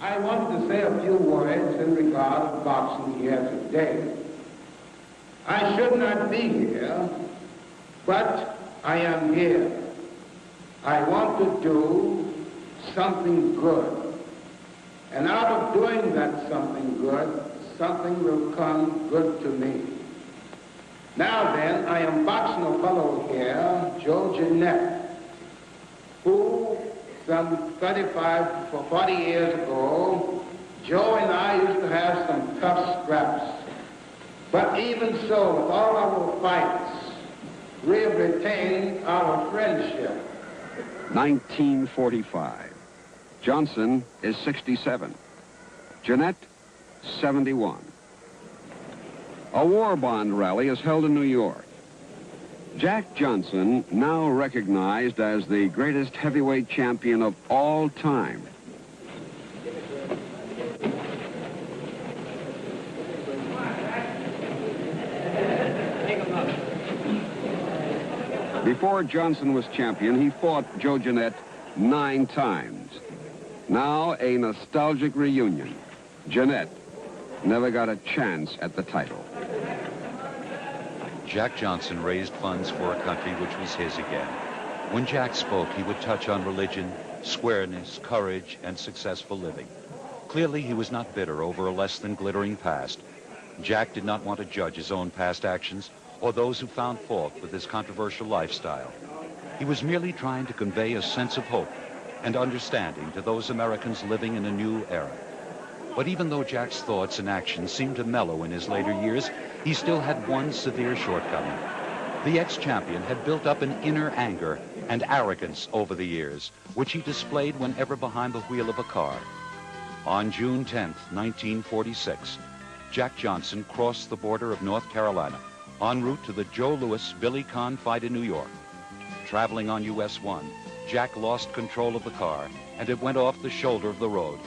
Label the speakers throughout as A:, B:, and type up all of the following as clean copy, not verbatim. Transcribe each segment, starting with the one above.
A: I want to say a few words in regard to boxing here today. I should not be here, but I am here. I want to do something good. And out of doing that something good, something will come good to me. Now then, I am boxing a fellow here, Joe Jennette, who some 40 years ago, Joe and I used to have some tough scraps. But even so, with all our fights, we have retained our friendship.
B: 1945. Johnson is 67. Jennette, 71. A war bond rally is held in New York. Jack Johnson, now recognized as the greatest heavyweight champion of all time. Before Johnson was champion, he fought Joe Jennette 9 times. Now, a nostalgic reunion. Jennette never got a chance at the title.
C: Jack Johnson raised funds for a country which was his again. When Jack spoke, he would touch on religion, squareness, courage, and successful living. Clearly, he was not bitter over a less than glittering past. Jack did not want to judge his own past actions or those who found fault with his controversial lifestyle. He was merely trying to convey a sense of hope and understanding to those Americans living in a new era. But even though Jack's thoughts and actions seemed to mellow in his later years, he still had one severe shortcoming. The ex-champion had built up an inner anger and arrogance over the years, which he displayed whenever behind the wheel of a car. On June 10th, 1946, Jack Johnson crossed the border of North Carolina en route to the Joe Louis-Billy Conn fight in New York. Traveling on US 1, Jack lost control of the car and it went off the shoulder of the road.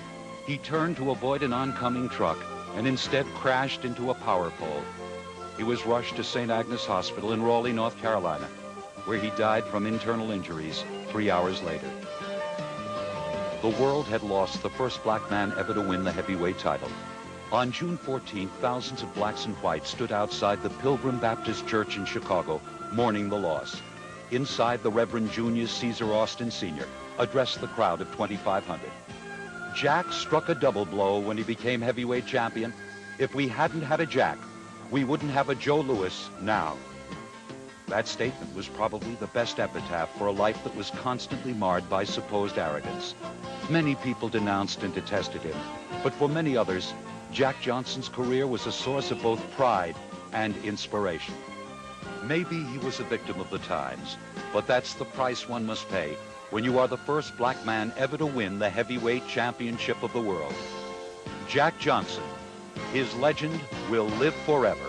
C: He turned to avoid an oncoming truck and instead crashed into a power pole. He was rushed to St. Agnes Hospital in Raleigh, North Carolina, where he died from internal injuries 3 hours later. The world had lost the first black man ever to win the heavyweight title. On June 14th, thousands of blacks and whites stood outside the Pilgrim Baptist Church in Chicago, mourning the loss. Inside, the Reverend Junius Caesar Austin Sr. addressed the crowd of 2,500. Jack struck a double blow when he became heavyweight champion. If we hadn't had a Jack, we wouldn't have a Joe Louis now. That statement was probably the best epitaph for a life that was constantly marred by supposed arrogance. Many people denounced and detested him, but for many others, Jack Johnson's career was a source of both pride and inspiration. Maybe he was a victim of the times, but that's the price one must pay when you are the first black man ever to win the heavyweight championship of the world. Jack Johnson, his legend will live forever.